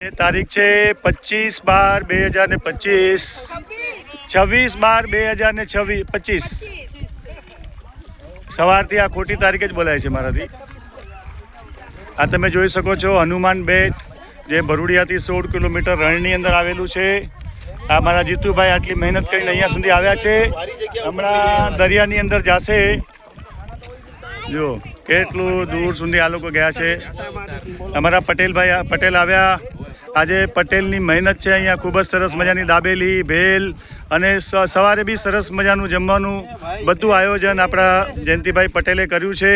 તારીખ છે 25/12/2025 26/12/2025 સવારથી આ ખોટી તારીખ જ બોલાય છે મારાથી। આ તમે જોઈ શકો છો હનુમાન બેટ જે ભરૂડિયાથી 16 કિલોમીટર રણની અંદર આવેલું છે। આ મારા જીતુભાઈ આટલી મહેનત કરીને અહીંયા સુધી આવ્યા છે, હમણાં દરિયાની અંદર જશે। જો કેટલું દૂર સુધી આ લોકો ગયા છે। અમારા પટેલ આવ્યા। આજે પટેલની મહેનત છે। અહીંયા ખૂબ જ સરસ મજાની દાબેલી, ભેલ અને સવારે બી સરસ મજાનું જમવાનું બધું આયોજન આપણા જયંતિભાઈ પટેલે કર્યું છે।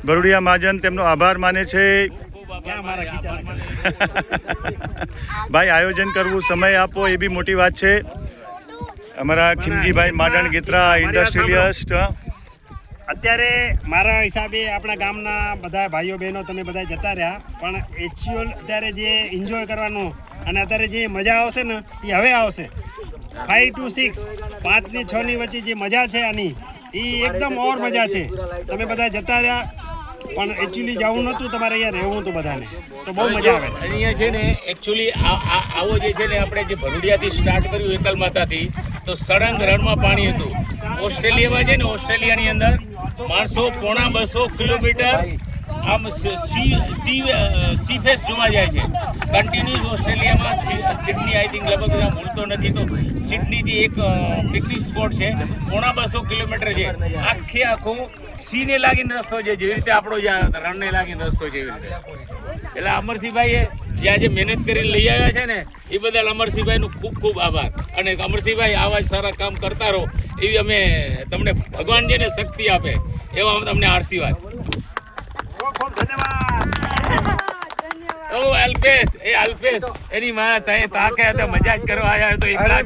ભરૂડિયા મહાજન તેમનો આભાર માને છે। ભાઈ આયોજન કરવું, સમય આપવો એ બી મોટી વાત છે। અમારા ખીમજીભાઈ માડણ ગીત્રા ઇન્ડસ્ટ્રીલિસ્ટ। અત્યારે મારા હિસાબે આપણા ગામના બધા ભાઈઓ બહેનો તમે બધા જતા રહ્યા, પણ એકચ્યુઅલ અત્યારે જે એન્જોય કરવાનું અને અત્યારે જે મજા આવશે ને એ હવે આવશે। 5 to 6, 5 થી 6 ની વચ્ચે જે મજા છે આની એ એકદમ ઓર મજા છે। તમે બધા જતા રહ્યા પણ એકચ્યુઅલી જવું નહોતું, તમારે અહીંયા રહેવું હતું બધાને, તો બહુ મજા આવે। અહીંયા છે ને એકચ્યુઅલી આવો જે છે ને આપણે જે ભરૂડિયાથી સ્ટાર્ટ કર્યું એકલ માતાથી, તો સળંગ રણમાં પાણી હતું। ઓસ્ટ્રેલિયામાં છે ને, ઓસ્ટ્રેલિયાની અંદર માણસો 250 કિલોમીટર આમ સી ફેસ જોવા જાય છે કન્ટિન્યુઅસ। ઓસ્ટ્રેલિયામાં સિડની આઈ થિંક લગભગ ભૂલતો નથી તો સિડનીથી એક પિકનિક સ્પોટ છે, 250 કિલોમીટર છે। આખું સીને લાગીને રસ્તો છે, જેવી રીતે આપણો જ્યાં રણને લાગીને રસ્તો છે એવી રીતે। એટલે અમરસિંહભાઈએ જે આજે મહેનત કરીને લઈ આવ્યા છે ને એ બદલ અમરસિંહભાઈનું ખૂબ ખૂબ આભાર। અને અમરસિંહભાઈ આવા જ સારા કામ કરતા રહો એવી અમે તમને ભગવાન જેને શક્તિ આપે એવા તમને આશીર્વાદ। અલ્પેશ એની મારા તાકે મજા જ કરવા આવ્યા તો એકલા